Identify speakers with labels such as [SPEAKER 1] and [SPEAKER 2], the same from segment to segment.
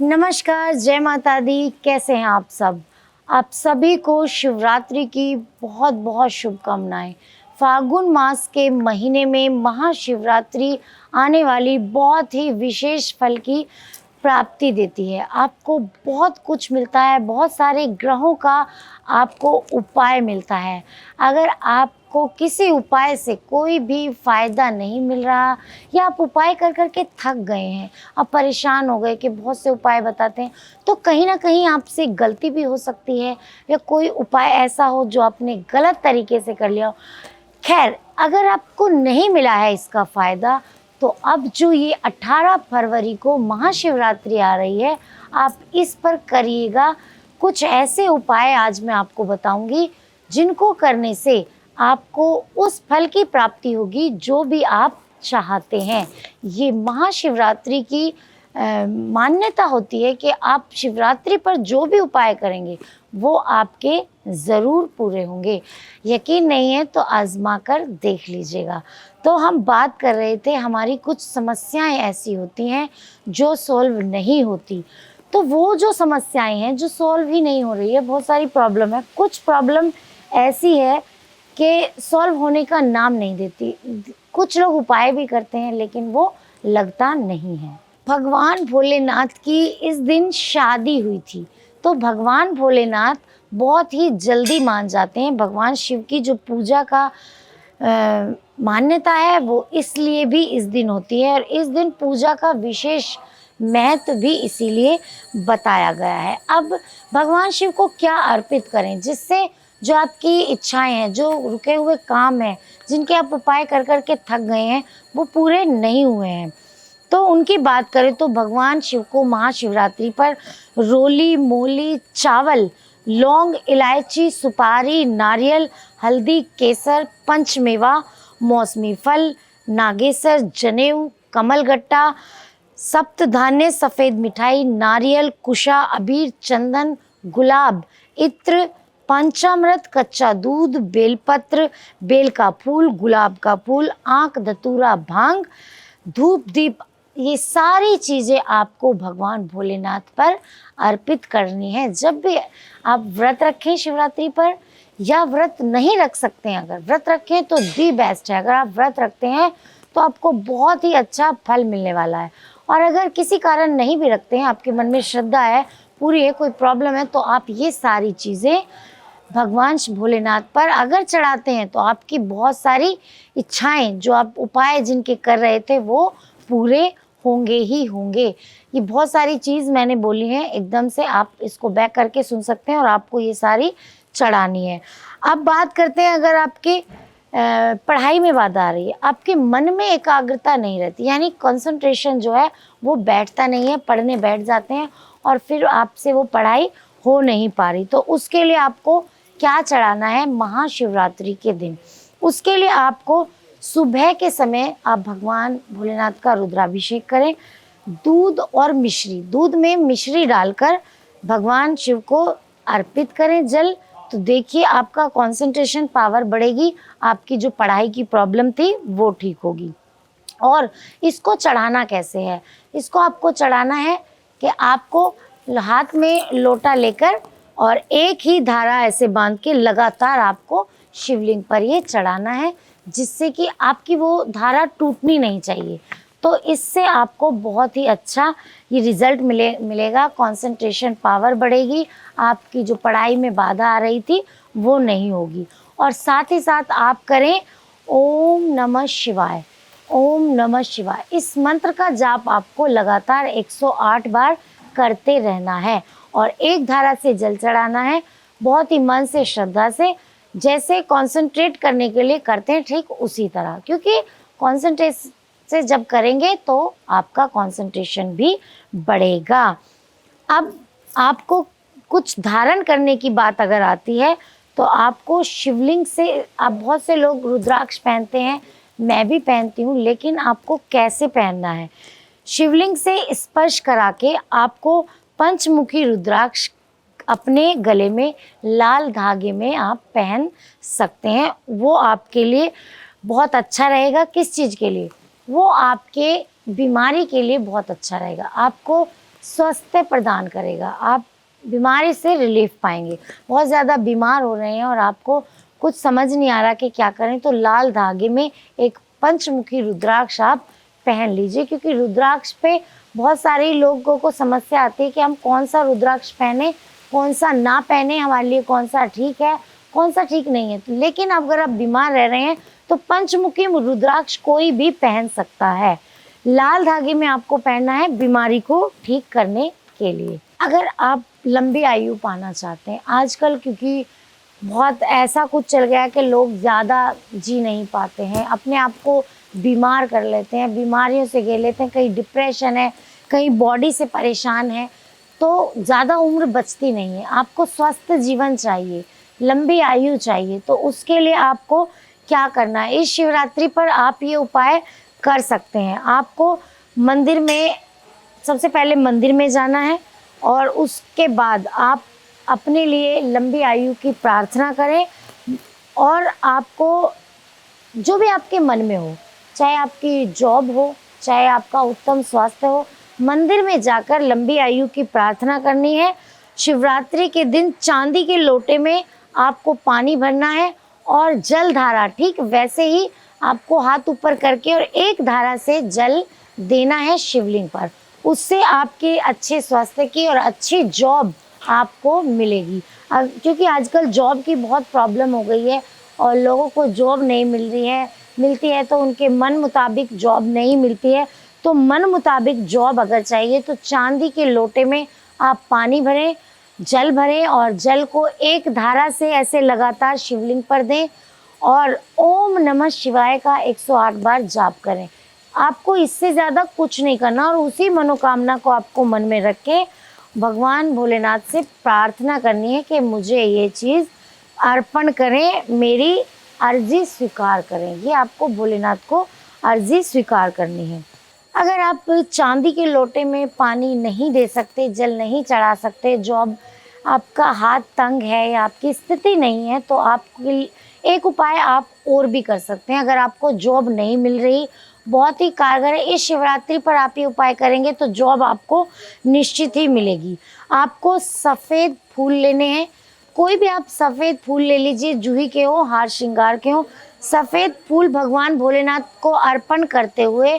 [SPEAKER 1] नमस्कार, जय माता दी। कैसे हैं आप सब? आप सभी को शिवरात्रि की बहुत बहुत शुभकामनाएं। फाल्गुन मास के महीने में महाशिवरात्रि आने वाली बहुत ही विशेष फल की प्राप्ति देती है। आपको बहुत कुछ मिलता है, बहुत सारे ग्रहों का आपको उपाय मिलता है। अगर आपको किसी उपाय से कोई भी फ़ायदा नहीं मिल रहा या आप उपाय कर कर के थक गए हैं, आप परेशान हो गए कि बहुत से उपाय बताते हैं, तो कहीं ना कहीं आपसे गलती भी हो सकती है या कोई उपाय ऐसा हो जो आपने गलत तरीके से कर लिया हो। खैर, अगर आपको नहीं मिला है इसका फ़ायदा, तो अब जो ये 18 फरवरी को महाशिवरात्रि आ रही है, आप इस पर करिएगा कुछ ऐसे उपाय। आज मैं आपको बताऊंगी जिनको करने से आपको उस फल की प्राप्ति होगी जो भी आप चाहते हैं। ये महाशिवरात्रि की मान्यता होती है कि आप शिवरात्रि पर जो भी उपाय करेंगे वो आपके ज़रूर पूरे होंगे। यकीन नहीं है तो आजमा कर देख लीजिएगा। तो हम बात कर रहे थे, हमारी कुछ समस्याएं ऐसी होती हैं जो सॉल्व नहीं होती। तो वो जो समस्याएं हैं जो सॉल्व ही नहीं हो रही है, बहुत सारी प्रॉब्लम है। कुछ प्रॉब्लम ऐसी है कि सॉल्व होने का नाम नहीं देती। कुछ लोग उपाय भी करते हैं लेकिन वो लगता नहीं है। भगवान भोलेनाथ की इस दिन शादी हुई थी, तो भगवान भोलेनाथ बहुत ही जल्दी मान जाते हैं। भगवान शिव की जो पूजा का मान्यता है वो इसलिए भी इस दिन होती है, और इस दिन पूजा का विशेष महत्व भी इसीलिए बताया गया है। अब भगवान शिव को क्या अर्पित करें जिससे जो आपकी इच्छाएं हैं, जो रुके हुए काम हैं, जिनके आप उपाय कर कर के थक गए हैं, वो पूरे नहीं हुए हैं, तो उनकी बात करें तो भगवान शिव को महाशिवरात्रि पर रोली, मूली, चावल, लौंग, इलायची, सुपारी, नारियल, हल्दी, केसर, पंचमेवा, मौसमी फल, नागेसर, जनेऊ, कमलगट्टा, सप्तधान्य, सफ़ेद मिठाई, नारियल, कुशा, अबीर, चंदन, गुलाब, इत्र, पंचामृत, कच्चा दूध, बेलपत्र, बेल का फूल, गुलाब का फूल, आंख, धतूरा, भांग, धूप, दीप, ये सारी चीज़ें आपको भगवान भोलेनाथ पर अर्पित करनी है। जब भी आप व्रत रखें शिवरात्रि पर, या व्रत नहीं रख सकते हैं, अगर व्रत रखें तो दी बेस्ट है। अगर आप व्रत रखते हैं तो आपको बहुत ही अच्छा फल मिलने वाला है। और अगर किसी कारण नहीं भी रखते हैं, आपके मन में श्रद्धा है, पूरी है, कोई प्रॉब्लम है, तो आप ये सारी चीज़ें भगवान भोलेनाथ पर अगर चढ़ाते हैं तो आपकी बहुत सारी इच्छाएं, जो आप उपाय जिनके कर रहे थे, वो पूरे होंगे ही होंगे। ये बहुत सारी चीज़ मैंने बोली है, एकदम से आप इसको बैक करके सुन सकते हैं और आपको ये सारी चढ़ानी है। अब बात करते हैं, अगर आपके पढ़ाई में बाधा आ रही है, आपके मन में एकाग्रता नहीं रहती, यानी कंसंट्रेशन जो है वो बैठता नहीं है, पढ़ने बैठ जाते हैं और फिर आपसे वो पढ़ाई हो नहीं पा रही, तो उसके लिए आपको क्या चढ़ाना है महाशिवरात्रि के दिन? उसके लिए आपको सुबह के समय आप भगवान भोलेनाथ का रुद्राभिषेक करें। दूध और मिश्री, दूध में मिश्री डालकर भगवान शिव को अर्पित करें जल। तो देखिए आपका कंसंट्रेशन पावर बढ़ेगी, आपकी जो पढ़ाई की प्रॉब्लम थी वो ठीक होगी। और इसको चढ़ाना कैसे है? इसको आपको चढ़ाना है कि आपको हाथ में लोटा लेकर और एक ही धारा ऐसे बांध के लगातार आपको शिवलिंग पर ये चढ़ाना है, जिससे कि आपकी वो धारा टूटनी नहीं चाहिए। तो इससे आपको बहुत ही अच्छा ये रिज़ल्ट मिलेगा। कंसंट्रेशन पावर बढ़ेगी, आपकी जो पढ़ाई में बाधा आ रही थी वो नहीं होगी। और साथ ही साथ आप करें ओम नमः शिवाय, ओम नमः शिवाय। इस मंत्र का जाप आपको लगातार 108 बार करते रहना है और एक धारा से जल चढ़ाना है, बहुत ही मन से, श्रद्धा से, जैसे कंसंट्रेट करने के लिए करते हैं ठीक उसी तरह, क्योंकि कंसंट्रेट से जब करेंगे तो आपका कंसंट्रेशन भी बढ़ेगा। अब आपको कुछ धारण करने की बात अगर आती है तो आपको शिवलिंग से, आप बहुत से लोग रुद्राक्ष पहनते हैं, मैं भी पहनती हूँ, लेकिन आपको कैसे पहनना है? शिवलिंग से स्पर्श करा के आपको पंचमुखी रुद्राक्ष अपने गले में लाल धागे में आप पहन सकते हैं। वो आपके लिए बहुत अच्छा रहेगा। किस चीज़ के लिए? वो आपके बीमारी के लिए बहुत अच्छा रहेगा। आपको स्वास्थ्य प्रदान करेगा। आप बीमारी से रिलीफ पाएंगे। बहुत ज़्यादा बीमार हो रहे हैं और आपको कुछ समझ नहीं आ रहा कि क्या करें, तो लाल धागे में एक पंचमुखी रुद्राक्ष आप पहन लीजिए, क्योंकि रुद्राक्ष पे बहुत सारे लोगों को समस्या आती है कि हम कौन सा रुद्राक्ष पहने, कौन सा ना पहने, हमारे लिए कौन सा ठीक है, कौन सा ठीक नहीं है। लेकिन अगर आप बीमार रह रहे हैं तो पंचमुखी रुद्राक्ष कोई भी पहन सकता है। लाल धागे में आपको पहनना है बीमारी को ठीक करने के लिए। अगर आप लंबी आयु पाना चाहते हैं, आजकल क्योंकि बहुत ऐसा कुछ चल गया है कि लोग ज़्यादा जी नहीं पाते हैं, अपने आप को बीमार कर लेते हैं, बीमारियों से घेर लेते हैं, कहीं डिप्रेशन है, कहीं बॉडी से परेशान है, तो ज़्यादा उम्र बचती नहीं है। आपको स्वस्थ जीवन चाहिए, लंबी आयु चाहिए, तो उसके लिए आपको क्या करना है, इस शिवरात्रि पर आप ये उपाय कर सकते हैं। आपको मंदिर में, सबसे पहले मंदिर में जाना है और उसके बाद आप अपने लिए लंबी आयु की प्रार्थना करें। और आपको जो भी आपके मन में हो, चाहे आपकी जॉब हो, चाहे आपका उत्तम स्वास्थ्य हो, मंदिर में जाकर लंबी आयु की प्रार्थना करनी है। शिवरात्रि के दिन चांदी के लोटे में आपको पानी भरना है और जल धारा ठीक वैसे ही आपको हाथ ऊपर करके और एक धारा से जल देना है शिवलिंग पर। उससे आपके अच्छे स्वास्थ्य की और अच्छी जॉब आपको मिलेगी। क्योंकि आजकल जॉब की बहुत प्रॉब्लम हो गई है और लोगों को जॉब नहीं मिल रही है, मिलती है तो उनके मन मुताबिक जॉब नहीं मिलती है। तो मन मुताबिक जॉब अगर चाहिए तो चांदी के लोटे में आप पानी भरें, जल भरें और जल को एक धारा से ऐसे लगातार शिवलिंग पर दें और ओम नमः शिवाय का 108 बार जाप करें। आपको इससे ज़्यादा कुछ नहीं करना और उसी मनोकामना को आपको मन में रख के भगवान भोलेनाथ से प्रार्थना करनी है कि मुझे ये चीज़ अर्पण करें, मेरी अर्जी स्वीकार करें। ये आपको भोलेनाथ को अर्जी स्वीकार करनी है। अगर आप चांदी के लोटे में पानी नहीं दे सकते, जल नहीं चढ़ा सकते, जॉब आपका हाथ तंग है या आपकी स्थिति नहीं है, तो आप एक उपाय आप और भी कर सकते हैं। अगर आपको जॉब नहीं मिल रही, बहुत ही कारगर है, इस शिवरात्रि पर आप ये उपाय करेंगे तो जॉब आपको निश्चित ही मिलेगी। आपको सफ़ेद फूल लेने हैं, कोई भी आप सफ़ेद फूल ले लीजिए, जूही के हो, हार श्रृंगार के हो। सफ़ेद फूल भगवान भोलेनाथ को अर्पण करते हुए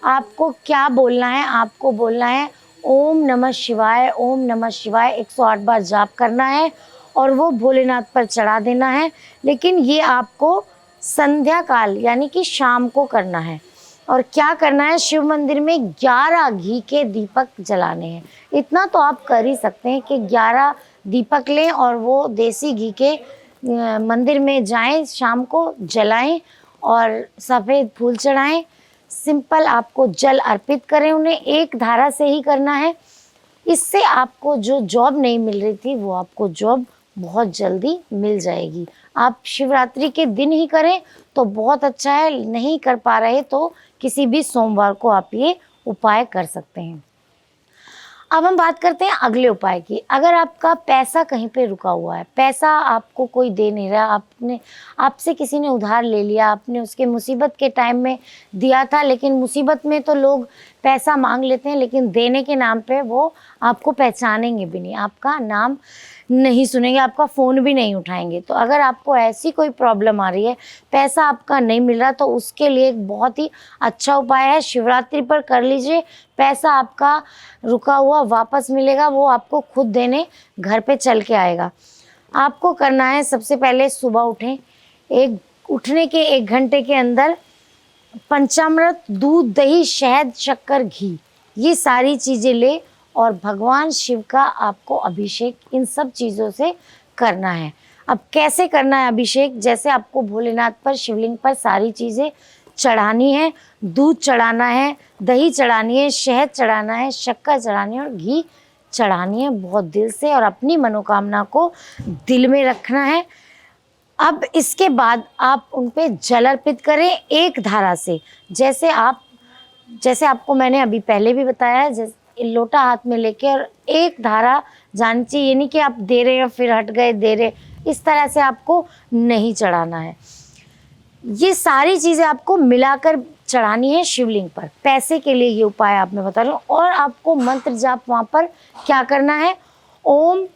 [SPEAKER 1] आपको क्या बोलना है, आपको बोलना है ओम नमः शिवाय, ओम नमः शिवाय 108 बार जाप करना है और वो भोलेनाथ पर चढ़ा देना है। लेकिन ये आपको संध्या काल यानी कि शाम को करना है। और क्या करना है, शिव मंदिर में 11 घी के दीपक जलाने हैं। इतना तो आप कर ही सकते हैं कि 11 दीपक लें और वो देसी घी के मंदिर में जाएं, शाम को जलाएं और सफ़ेद फूल चढ़ाएं। सिंपल आपको जल अर्पित करें, उन्हें एक धारा से ही करना है। इससे आपको जो जॉब नहीं मिल रही थी वो आपको जॉब बहुत जल्दी मिल जाएगी। आप शिवरात्रि के दिन ही करें तो बहुत अच्छा है, नहीं कर पा रहे तो किसी भी सोमवार को आप ये उपाय कर सकते हैं। अब हम बात करते हैं अगले उपाय की। अगर आपका पैसा कहीं पे रुका हुआ है, पैसा आपको कोई दे नहीं रहा, आपसे किसी ने उधार ले लिया, आपने उसके मुसीबत के टाइम में दिया था, लेकिन मुसीबत में तो लोग पैसा मांग लेते हैं, लेकिन देने के नाम पे वो आपको पहचानेंगे भी नहीं, आपका नाम नहीं सुनेंगे, आपका फ़ोन भी नहीं उठाएंगे। तो अगर आपको ऐसी कोई प्रॉब्लम आ रही है, पैसा आपका नहीं मिल रहा, तो उसके लिए एक बहुत ही अच्छा उपाय है, शिवरात्रि पर कर लीजिए। पैसा आपका रुका हुआ वापस मिलेगा, वो आपको खुद देने घर पे चल के आएगा। आपको करना है, सबसे पहले सुबह उठें, उठने के 1 घंटे के अंदर पंचामृत, दूध, दही, शहद, शक्कर, घी, ये सारी चीज़ें ले और भगवान शिव का आपको अभिषेक इन सब चीज़ों से करना है। अब कैसे करना है अभिषेक, जैसे आपको भोलेनाथ पर, शिवलिंग पर सारी चीज़ें चढ़ानी है। दूध चढ़ाना है, दही चढ़ानी है, शहद चढ़ाना है, शक्कर चढ़ानी है और घी चढ़ानी है, बहुत दिल से, और अपनी मनोकामना को दिल में रखना है। अब इसके बाद आप उन पे जल अर्पित करें एक धारा से। जैसे आपको मैंने अभी पहले भी बताया है, जैसे लोटा हाथ में लेके और एक धारा जानी चाहिए, ये नहीं कि आप दे रहे हैं फिर हट गए, दे रहे, इस तरह से आपको नहीं चढ़ाना है। ये सारी चीज़ें आपको मिलाकर चढ़ानी है शिवलिंग पर। पैसे के लिए ये उपाय आप मैं बता रही हूँ। और आपको मंत्र जाप वहाँ पर क्या करना है, ओम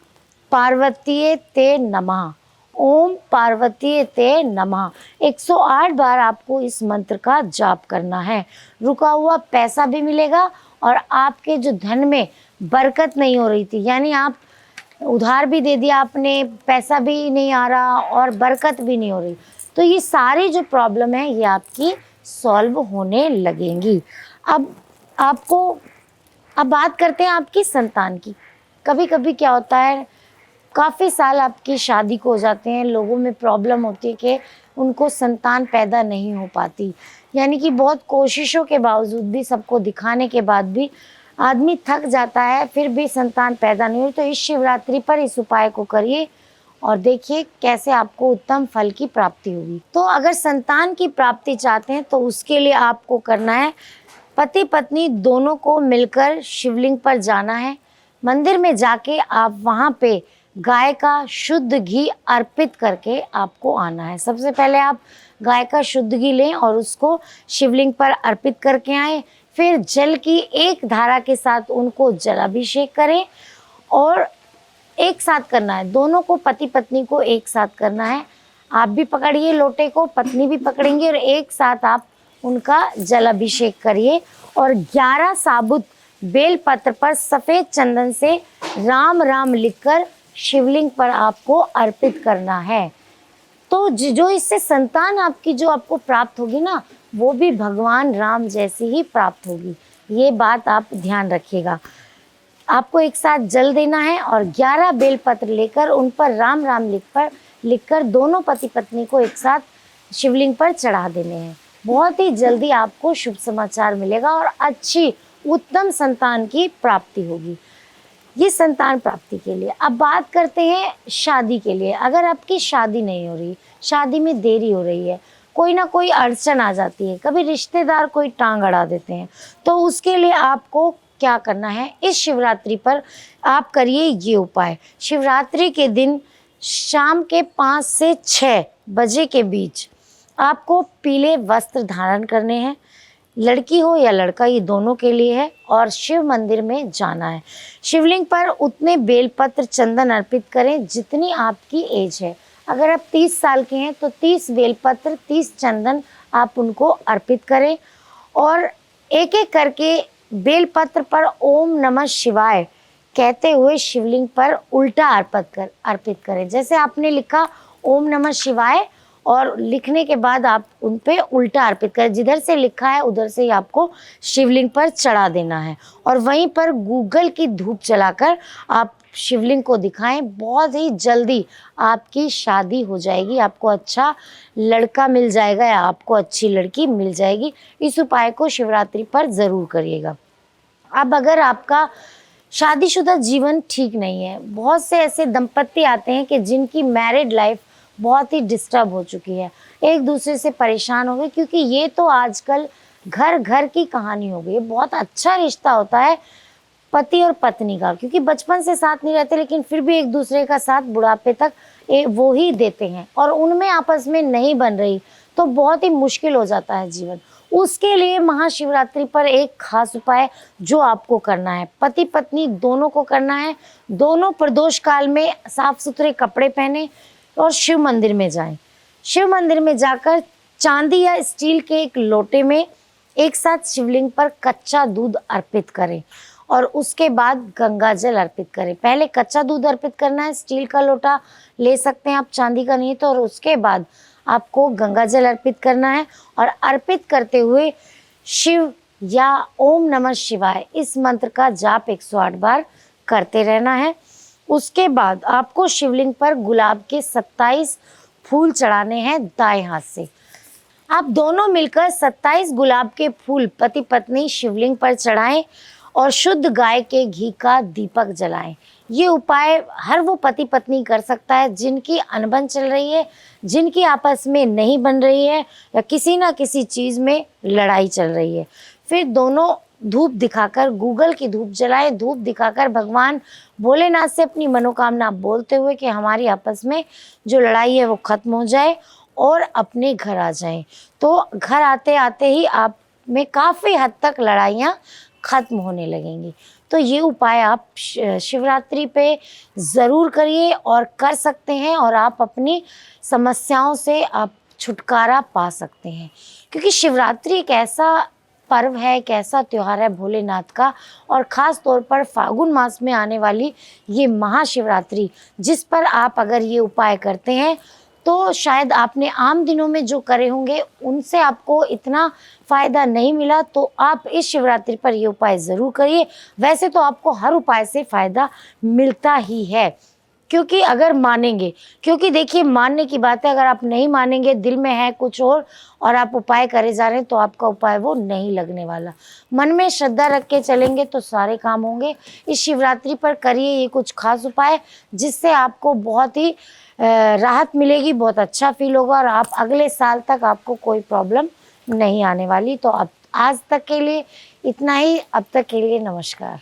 [SPEAKER 1] पार्वतीये ते नमः, ओम पार्वतीये ते नमः 108 बार आपको इस मंत्र का जाप करना है। रुका हुआ पैसा भी मिलेगा और आपके जो धन में बरकत नहीं हो रही थी, यानी आप उधार भी दे दिया आपने, पैसा भी नहीं आ रहा और बरकत भी नहीं हो रही, तो ये सारी जो प्रॉब्लम है ये आपकी सॉल्व होने लगेंगी। अब आपको अब बात करते हैं आपकी संतान की। कभी कभी क्या होता है, काफ़ी साल आपकी शादी को हो जाते हैं, लोगों में प्रॉब्लम होती है कि उनको संतान पैदा नहीं हो पाती, यानी कि बहुत कोशिशों के बावजूद भी, सबको दिखाने के बाद भी आदमी थक जाता है, फिर भी संतान पैदा नहीं हुई। तो इस शिवरात्रि पर इस उपाय को करिए और देखिए कैसे आपको उत्तम फल की प्राप्ति होगी। तो अगर संतान की प्राप्ति चाहते हैं तो उसके लिए आपको करना है, पति पत्नी दोनों को मिलकर शिवलिंग पर जाना है। मंदिर में जाके आप वहाँ पे गाय का शुद्ध घी अर्पित करके आपको आना है। सबसे पहले आप गाय का शुद्ध घी लें और उसको शिवलिंग पर अर्पित करके आए। फिर जल की एक धारा के साथ उनको जलाभिषेक करें और एक साथ करना है, दोनों को, पति पत्नी को एक साथ करना है। आप भी पकड़िए लोटे को, पत्नी भी पकड़ेंगे और एक साथ आप उनका जलाभिषेक करिए। और 11 साबुत बेलपत्र पर सफ़ेद चंदन से राम राम लिखकर शिवलिंग पर आपको अर्पित करना है। तो जो इससे संतान आपकी जो आपको प्राप्त होगी ना, वो भी भगवान राम जैसी ही प्राप्त होगी। ये बात आप ध्यान रखिएगा। आपको एक साथ जल देना है और 11 बेलपत्र लेकर उन पर राम राम लिखकर दोनों पति पत्नी को एक साथ शिवलिंग पर चढ़ा देने हैं। बहुत ही जल्दी आपको शुभ समाचार मिलेगा और अच्छी उत्तम संतान की प्राप्ति होगी। ये संतान प्राप्ति के लिए। अब बात करते हैं शादी के लिए। अगर आपकी शादी नहीं हो रही, शादी में देरी हो रही है, कोई ना कोई अड़चन आ जाती है, कभी रिश्तेदार कोई टांग अड़ा देते हैं, तो उसके लिए आपको क्या करना है, इस शिवरात्रि पर आप करिए ये उपाय। शिवरात्रि के दिन शाम के 5 से 6 बजे के बीच आपको पीले वस्त्र धारण करने हैं। लड़की हो या लड़का, ये दोनों के लिए है। और शिव मंदिर में जाना है। शिवलिंग पर उतने बेलपत्र चंदन अर्पित करें जितनी आपकी एज है। अगर आप 30 साल के हैं तो 30 बेलपत्र 30 चंदन आप उनको अर्पित करें और एक एक करके बेलपत्र पर ओम नमः शिवाय कहते हुए शिवलिंग पर उल्टा अर्पित करें। जैसे आपने लिखा ओम नमः शिवाय और लिखने के बाद आप उन पे उल्टा अर्पित करें, जिधर से लिखा है उधर से ही आपको शिवलिंग पर चढ़ा देना है। और वहीं पर गूगल की धूप जलाकर आप शिवलिंग को दिखाएं। बहुत ही जल्दी आपकी शादी हो जाएगी, आपको अच्छा लड़का मिल जाएगा या आपको अच्छी लड़की मिल जाएगी। इस उपाय को शिवरात्रि पर ज़रूर करिएगा। अब अगर आपका शादीशुदा जीवन ठीक नहीं है, बहुत से ऐसे दंपत्ति आते हैं कि जिनकी मैरिड लाइफ बहुत ही डिस्टर्ब हो चुकी है, एक दूसरे से परेशान हो गए, क्योंकि ये तो आजकल घर घर की कहानी हो गई है। बहुत अच्छा रिश्ता होता है पति और पत्नी का, क्योंकि बचपन से साथ नहीं रहते लेकिन फिर भी एक दूसरे का साथ बुढ़ापे तक वो ही देते हैं, और उनमें आपस में नहीं बन रही तो बहुत ही मुश्किल हो जाता है जीवन। उसके लिए महाशिवरात्रि पर एक खास उपाय जो आपको करना है, पति पत्नी दोनों को करना है। दोनों प्रदोष काल में साफ सुथरे कपड़े पहने और शिव मंदिर में जाएं। शिव मंदिर में जाकर चांदी या स्टील के एक लोटे में एक साथ शिवलिंग पर कच्चा दूध अर्पित करें और उसके बाद गंगा जल अर्पित करें। पहले कच्चा दूध अर्पित करना है, स्टील का लोटा ले सकते हैं आप, चांदी का नहीं तो, और उसके बाद आपको गंगा जल अर्पित करना है। और अर्पित करते हुए शिव या ओम नमः शिवाय इस मंत्र का जाप 108 बार करते रहना है। उसके बाद आपको शिवलिंग पर गुलाब के 27 फूल चढ़ाने हैं दाएं हाथ से। आप दोनों मिलकर 27 गुलाब के फूल पति पत्नी शिवलिंग पर चढ़ाएं और शुद्ध गाय के घी का दीपक जलाएं। ये उपाय हर वो पति पत्नी कर सकता है जिनकी अनबन चल रही है, जिनकी आपस में नहीं बन रही है या किसी ना किसी चीज़ में लड़ाई चल रही है। फिर दोनों धूप दिखाकर, गूगल की धूप जलाए, धूप दिखाकर भगवान भोलेनाथ से अपनी मनोकामना बोलते हुए कि हमारी आपस में जो लड़ाई है वो खत्म हो जाए और अपने घर आ जाएं। तो घर आते आते ही आप में काफ़ी हद तक लड़ाइयाँ ख़त्म होने लगेंगी। तो ये उपाय आप शिवरात्रि पे ज़रूर करिए और कर सकते हैं, और आप अपनी समस्याओं से आप छुटकारा पा सकते हैं। क्योंकि शिवरात्रि एक ऐसा पर्व है, एक ऐसा त्योहार है भोलेनाथ का, और ख़ास तौर पर फाल्गुन मास में आने वाली ये महाशिवरात्रि, जिस पर आप अगर ये उपाय करते हैं तो शायद आपने आम दिनों में जो करे होंगे उनसे आपको इतना फ़ायदा नहीं मिला, तो आप इस शिवरात्रि पर ये उपाय ज़रूर करिए। वैसे तो आपको हर उपाय से फ़ायदा मिलता ही है, क्योंकि अगर मानेंगे, क्योंकि देखिए मानने की बात है, अगर आप नहीं मानेंगे, दिल में है कुछ और आप उपाय करे जा रहे हैं, तो आपका उपाय वो नहीं लगने वाला। मन में श्रद्धा रख के चलेंगे तो सारे काम होंगे। इस शिवरात्रि पर करिए ये कुछ खास उपाय, जिससे आपको बहुत ही राहत मिलेगी, बहुत अच्छा फील होगा, और आप अगले साल तक आपको कोई प्रॉब्लम नहीं आने वाली। तो अब आज तक के लिए इतना ही, अब तक के लिए नमस्कार।